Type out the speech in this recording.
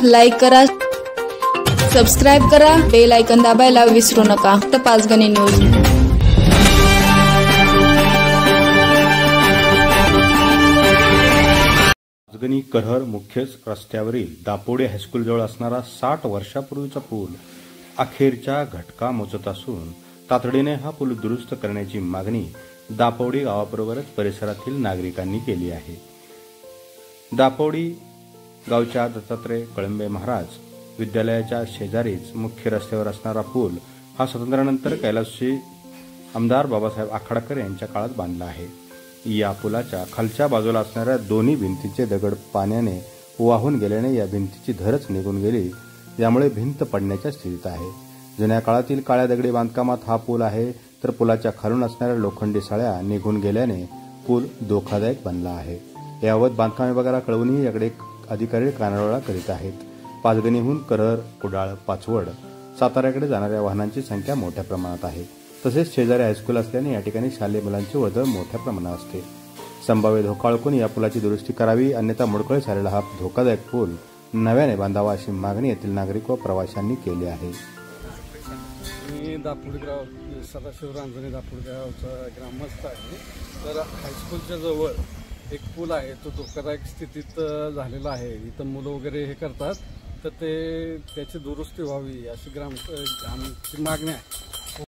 Like करा, subscribe करा, bell icon दाबायला विसरू नका. तर पाचगणी न्यूज. पाचगणी करहर मुख्य रस्त्यावरील दापोडे हायस्कूल जवळ असणारा 60 वर्षापूर्वीचा पूल अखेरच्या घटका मोजत असून तातडीने हा पूल दुरुस्त करण्याची मागणी दापोडी गावाबरोबरच परिसरातील नागरिकांनी केली आहे. दापोडी गावच्या दत्तात्रय कळंबे महाराज विद्यालयाच्या शेजारीच मुख्य रस्त्यावर असणारा पूल हा स्वातंत्र्यानंतर कैलासची आमदार बाबासाहेब आखाडकर यांच्या काळात बांधला आहे. या पुलाच्या खालच्या बाजूला असणाऱ्या दोन्ही भिंतीचे दगड पाण्याने वाहून गेल्याने या भिंतीची धरच निघून गेली, यामुळे भिंत पडण्याच्या स्थितीत आहे. जुन्या काळातील काळ्या दगडी बांधकामात हा पूल आहे, तर पुलाच्या खालून असणाऱ्या लोखंडी सळ्या निघून गेल्याने पूल धोकादायक बनला आहे. याबाबत बांधकाम विभागाला कळवूनही याकडे अधिकारी कानाडोळा करीत आहेत. पाचगणीहून करहर, कुडाळ, पाचवड, साताऱ्याकडे जाणाऱ्या वाहनांची संख्या मोठ्या प्रमाणात आहे. तसेच शेजारी हायस्कूल असल्याने या ठिकाणी शालेय मुलांची वर्दळ मोठ्या प्रमाणात असते. संभाव्य धोका ओळखून या पुलाची दुरुस्ती करावी, अन्यथा मोडकळीस झालेला हा धोकादायक पूल नव्याने बांधावा अशी मागणी येथील नागरिक व प्रवाशांनी केली आहे. मी दापोडी गाव सदाशिव रांजणे दापोडी गावचा ग्रामस्थ आहे. तर हायस्कूलच्या जवळ एक पूल आहे, तो धोकादायक स्थितीत झालेला आहे. इथं मुलं वगैरे हे करतात, तर त्याची दुरुस्ती व्हावी अशी आमची मागणी आहे.